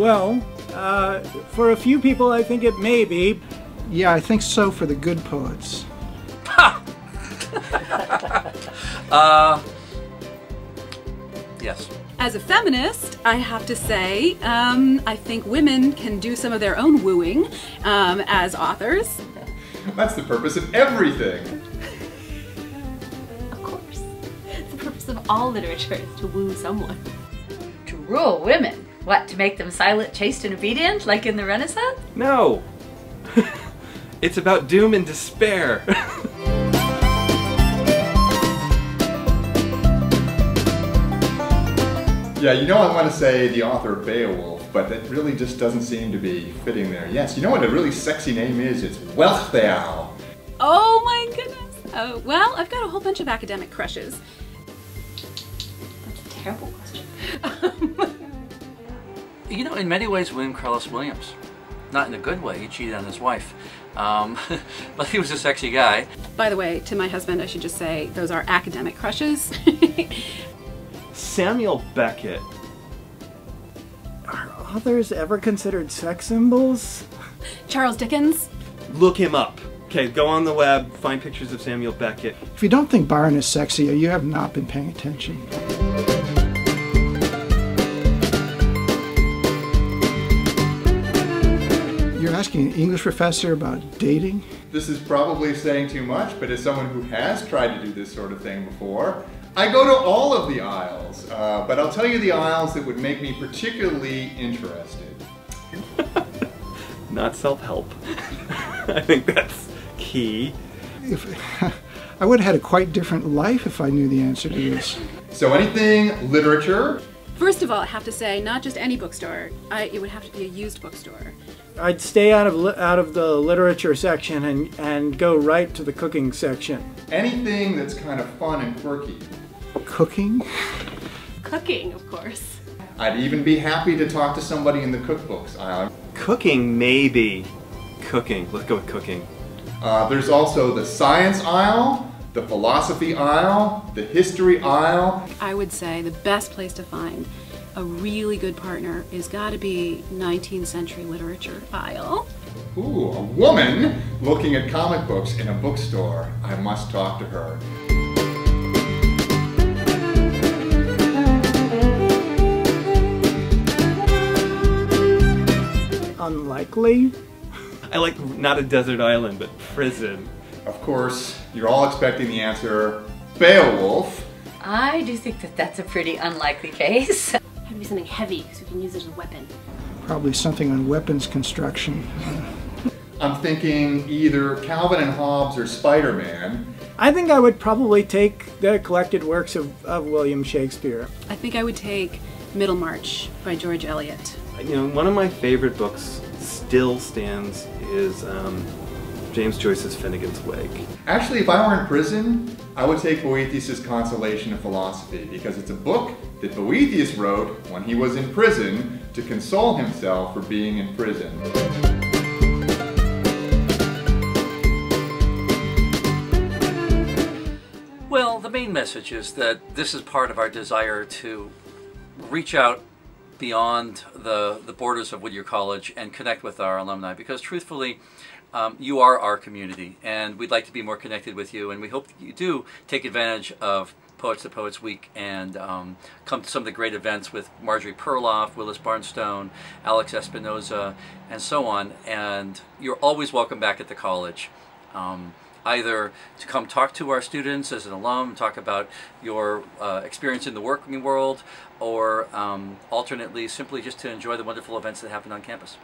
Well, for a few people I think it may be. Yeah, I think so for the good poets. Yes. As a feminist, I have to say, I think women can do some of their own wooing as authors. That's the purpose of everything. Of course. The purpose of all literature is to woo someone. To rule women? What, to make them silent, chaste, and obedient, like in the Renaissance? No! It's about doom and despair. Yeah, you know I want to say the author of Beowulf, but that really just doesn't seem to be fitting there. Yes, you know what a really sexy name is? It's Whittier. Oh my goodness! Well, I've got a whole bunch of academic crushes. That's a terrible question. You know, in many ways, William Carlos Williams. Not in a good way, he cheated on his wife. But he was a sexy guy. By the way, to my husband, I should just say those are academic crushes. Samuel Beckett. Are authors ever considered sex symbols? Charles Dickens. Look him up. Okay, go on the web, find pictures of Samuel Beckett. If you don't think Byron is sexy, you have not been paying attention. You're asking an English professor about dating? This is probably saying too much, but as someone who has tried to do this sort of thing before, I go to all of the aisles, but I'll tell you the aisles that would make me particularly interested. Not self-help. I think that's key. I would have had a quite different life if I knew the answer to this. So anything literature? First of all, I have to say, not just any bookstore. It would have to be a used bookstore. I'd stay out of the literature section and go right to the cooking section. Anything that's kind of fun and quirky. Cooking? Cooking, of course. I'd even be happy to talk to somebody in the cookbooks aisle. Cooking, maybe. Cooking. Let's go with cooking. There's also the science aisle, the philosophy aisle, the history aisle. I would say the best place to find a really good partner is gotta be 19th century literature aisle. Ooh, a woman looking at comic books in a bookstore. I must talk to her. Unlikely. I like not a desert island, but prison. Of course, you're all expecting the answer, Beowulf. I do think that that's a pretty unlikely case. Have to be something heavy so we can use it as a weapon. Probably something on weapons construction. I'm thinking either Calvin and Hobbes or Spider-Man. I think I would probably take the collected works of William Shakespeare. I think I would take Middlemarch by George Eliot. You know, one of my favorite books still stands is James Joyce's Finnegan's Wake. Actually, if I were in prison, I would take Boethius' Consolation of Philosophy, because it's a book that Boethius wrote when he was in prison to console himself for being in prison. Well, the main message is that this is part of our desire to reach out beyond the borders of Whittier College and connect with our alumni, because truthfully, you are our community and we'd like to be more connected with you, and we hope that you do take advantage of Poets to Poets Week and come to some of the great events with Marjorie Perloff, Willis Barnstone, Alex Espinoza, and so on. And you're always welcome back at the college. Either to come talk to our students as an alum, talk about your experience in the working world, or alternately simply just to enjoy the wonderful events that happen on campus.